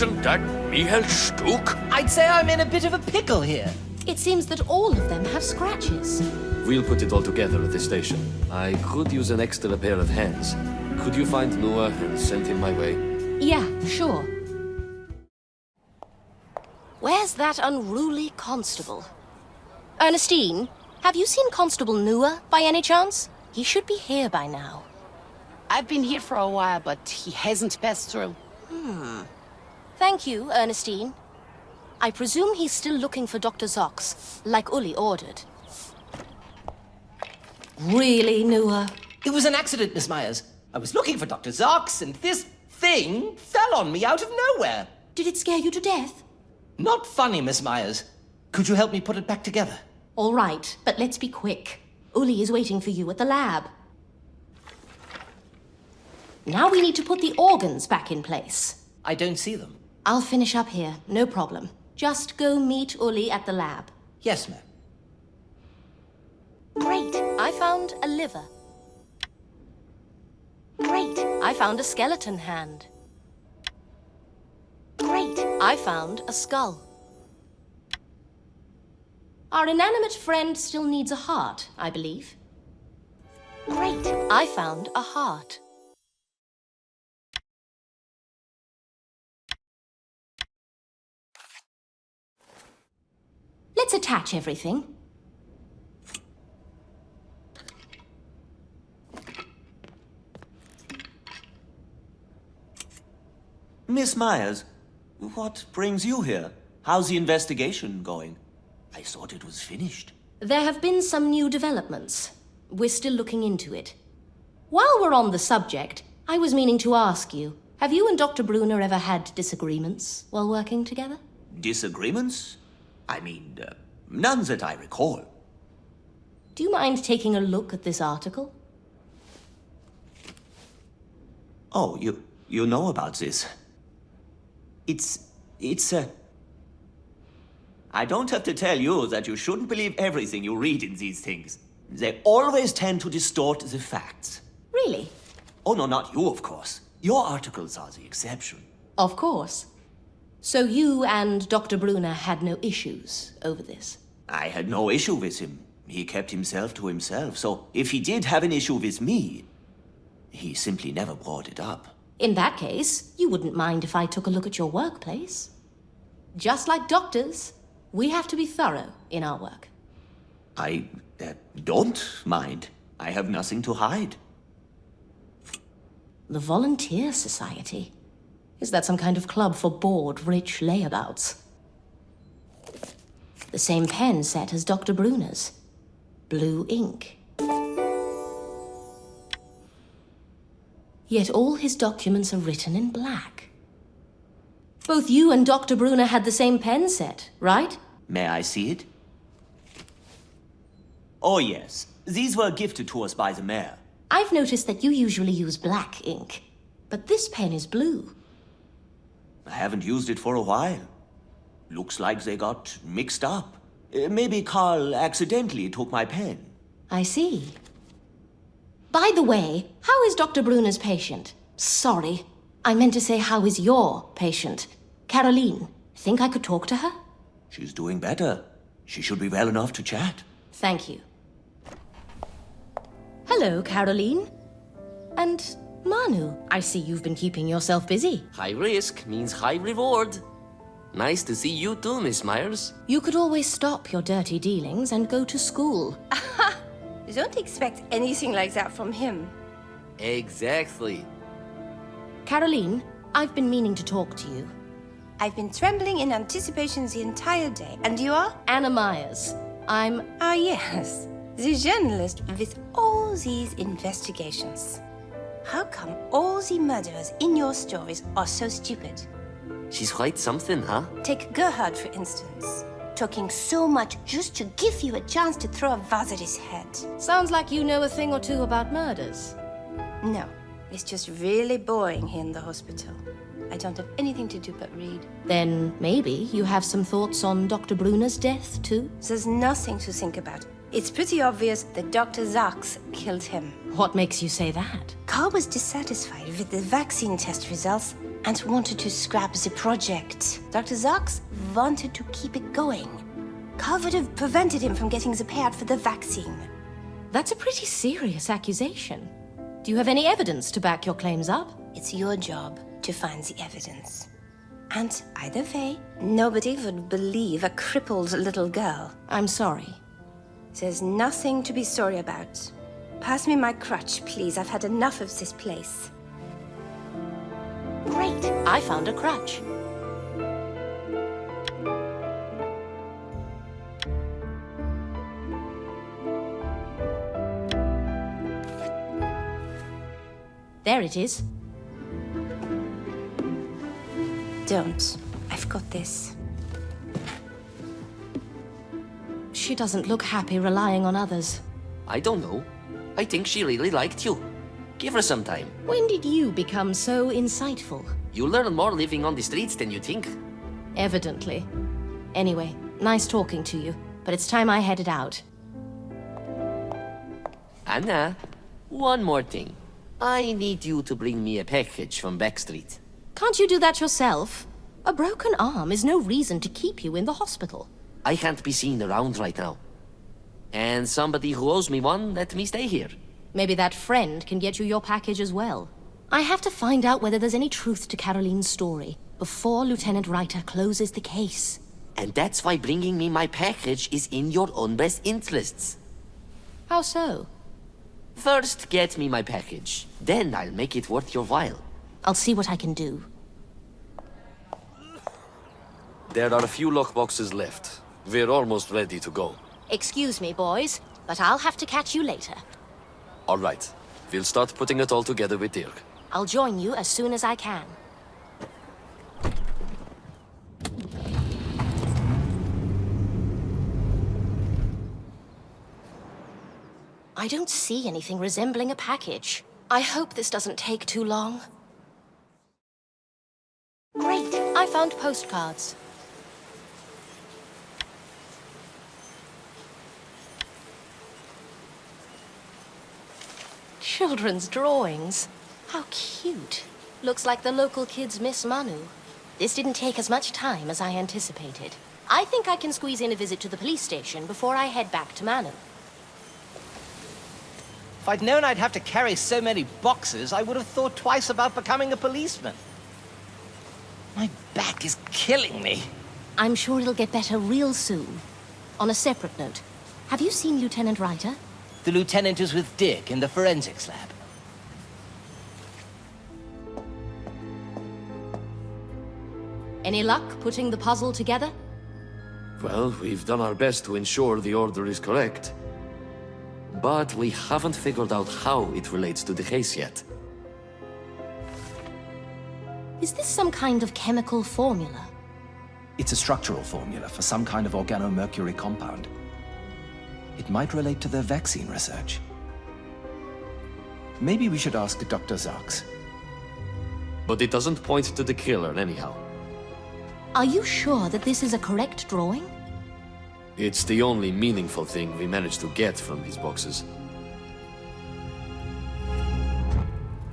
Isn't that Michael Stuck? I'd say I'm in a bit of a pickle here. It seems that all of them have scratches. We'll put it all together at the station. I could use an extra pair of hands. Could you find Noah and send him my way? Yeah, sure. Where's that unruly constable? Ernestine, have you seen Constable Noah by any chance? He should be here by now. I've been here for a while, but he hasn't passed through. Thank you, Ernestine. I presume he's still looking for Dr. Zox, like Uli ordered. Really, Noah? It was an accident, Miss Myers. I was looking for Dr. Zox, and this thing fell on me out of nowhere. Did it scare you to death? Not funny, Miss Myers. Could you help me put it back together? All right, but let's be quick. Uli is waiting for you at the lab. Now we need to put the organs back in place. I don't see them. I'll finish up here, no problem. Just go meet Uli at the lab. Yes, ma'am. Great, I found a liver. Great, I found a skeleton hand. Great, I found a skull. Our inanimate friend still needs a heart, I believe. Great, I found a heart. Let's attach everything. Miss Myers, what brings you here? How's the investigation going? I thought it was finished. There have been some new developments. We're still looking into it. While we're on the subject, I was meaning to ask you, have you and Dr. Brunner ever had disagreements while working together? Disagreements? I mean, none that I recall. Do you mind taking a look at this article? Oh, you know about this. It's I don't have to tell you that you shouldn't believe everything you read in these things. They always tend to distort the facts. Really? Oh, no, not you, of course. Your articles are the exception. Of course. So you and Dr. Brunner had no issues over this? I had no issue with him. He kept himself to himself, so if he did have an issue with me, he simply never brought it up. In that case, you wouldn't mind if I took a look at your workplace. Just like doctors, we have to be thorough in our work. I don't mind. I have nothing to hide. The Volunteer Society? Is that some kind of club for bored, rich layabouts? The same pen set as Dr. Brunner's. Blue ink. Yet all his documents are written in black. Both you and Dr. Brunner had the same pen set, right? May I see it? Oh, yes. These were gifted to us by the mayor. I've noticed that you usually use black ink, but this pen is blue. I haven't used it for a while. Looks like they got mixed up. Maybe Carl accidentally took my pen. I see. By the way, how is Dr. Brunner's patient? Sorry, I meant to say how is your patient? Caroline, think I could talk to her? She's doing better. She should be well enough to chat. Thank you. Hello, Caroline. And Manu, I see you've been keeping yourself busy. High risk means high reward. Nice to see you too, Miss Myers. You could always stop your dirty dealings and go to school. Don't expect anything like that from him. Exactly. Caroline, I've been meaning to talk to you. I've been trembling in anticipation the entire day. And you are? Anna Myers. I'm... Ah, yes. The journalist with all these investigations. How come all the murderers in your stories are so stupid? She's quite something, huh? Take Gerhard, for instance. Talking so much just to give you a chance to throw a vase at his head. Sounds like you know a thing or two about murders. No, it's just really boring here in the hospital. I don't have anything to do but read. Then maybe you have some thoughts on Dr. Brunner's death, too? There's nothing to think about. It's pretty obvious that Dr. Zox killed him. What makes you say that? Carl was dissatisfied with the vaccine test results and wanted to scrap the project. Dr. Zarks wanted to keep it going. Carl would have prevented him from getting the payout for the vaccine. That's a pretty serious accusation. Do you have any evidence to back your claims up? It's your job to find the evidence. And either way, nobody would believe a crippled little girl. I'm sorry. There's nothing to be sorry about. Pass me my crutch, please. I've had enough of this place. Great, I found a crutch. There it is. Don't. I've got this. She doesn't look happy relying on others. I don't know. I think she really liked you. Give her some time. When did you become so insightful? You learn more living on the streets than you think. Evidently. Anyway, nice talking to you, but it's time I headed out. Anna, one more thing. I need you to bring me a package from Backstreet. Can't you do that yourself? A broken arm is no reason to keep you in the hospital. I can't be seen around right now. And somebody who owes me one let me stay here. Maybe that friend can get you your package as well. I have to find out whether there's any truth to Caroline's story before Lieutenant Reiter closes the case. And that's why bringing me my package is in your own best interests. How so? First, get me my package. Then I'll make it worth your while. I'll see what I can do. There are a few lockboxes left. We're almost ready to go. Excuse me, boys, but I'll have to catch you later. All right. We'll start putting it all together with Dirk. I'll join you as soon as I can. I don't see anything resembling a package. I hope this doesn't take too long. Great! I found postcards. Children's drawings. How cute. Looks like the local kids miss Manu. This didn't take as much time as I anticipated. I think I can squeeze in a visit to the police station before I head back to Manu. If I'd known I'd have to carry so many boxes, I would have thought twice about becoming a policeman. My back is killing me. I'm sure it'll get better real soon. On a separate note, have you seen Lieutenant Reiter? The lieutenant is with Dick in the forensics lab. Any luck putting the puzzle together? Well, we've done our best to ensure the order is correct. But we haven't figured out how it relates to the case yet. Is this some kind of chemical formula? It's a structural formula for some kind of organomercury compound. It might relate to their vaccine research. Maybe we should ask Dr. Zarks. But it doesn't point to the killer anyhow. Are you sure that this is a correct drawing? It's the only meaningful thing we managed to get from these boxes.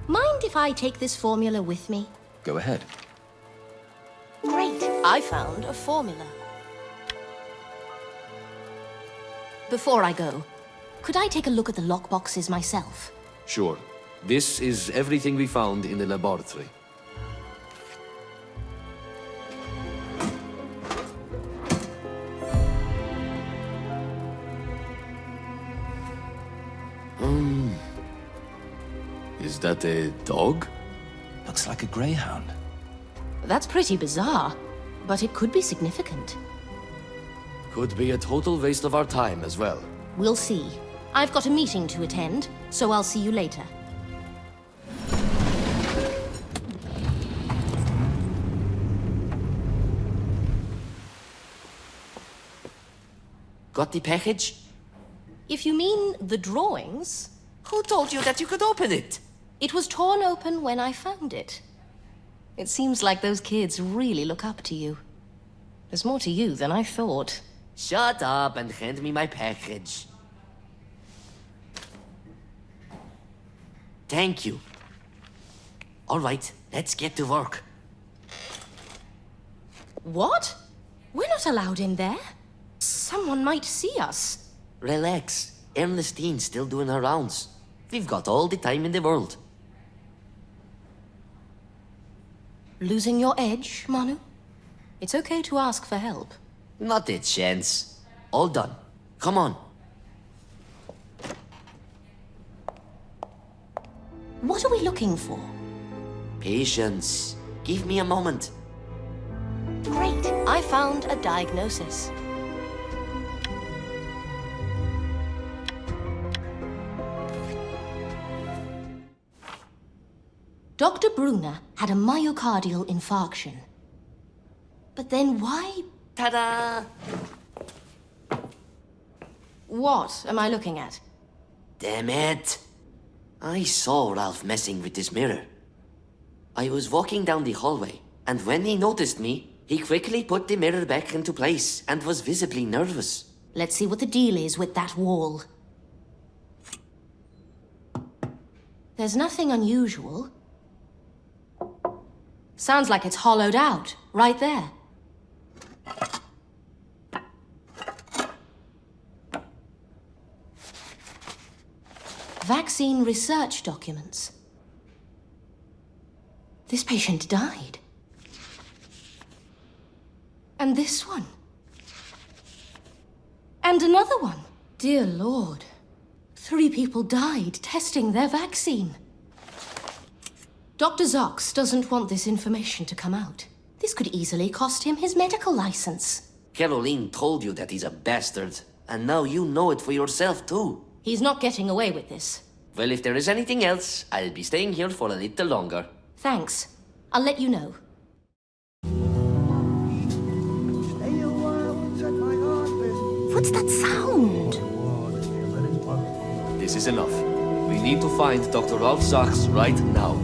Mind if I take this formula with me? Go ahead. Great! I found a formula. Before I go, could I take a look at the lockboxes myself? Sure. This is everything we found in the laboratory. Is that a dog? Looks like a greyhound. That's pretty bizarre, but it could be significant. Could be a total waste of our time as well. We'll see. I've got a meeting to attend, so I'll see you later. Got the package? If you mean the drawings, Who told you that you could open it? it was torn open when I found it. It seems like those kids really look up to you. There's more to you than I thought. Shut up and hand me my package. Thank you. All right, let's get to work. What? We're not allowed in there. Someone might see us. Relax. Ernestine's still doing her rounds. We've got all the time in the world. Losing your edge, Manu? It's okay to ask for help. Not a chance. All done. Come on. What are we looking for? Patience. Give me a moment. Great. I found a diagnosis. Dr. Brunner had a myocardial infarction. But then why? Ta-da! What am I looking at? Damn it! I saw Ralph messing with this mirror. I was walking down the hallway, and when he noticed me, he quickly put the mirror back into place and was visibly nervous. Let's see what the deal is with that wall. There's nothing unusual. Sounds like it's hollowed out, right there. Vaccine research documents. This patient died. And this one. And another one. Dear Lord. 3 people died testing their vaccine. Dr. Zox doesn't want this information to come out. This could easily cost him his medical license. Caroline told you that he's a bastard, and now you know it for yourself too. He's not getting away with this. Well, if there is anything else, I'll be staying here for a little longer. Thanks. I'll let you know. What's that sound? This is enough. We need to find Dr. Ralph Sachs right now.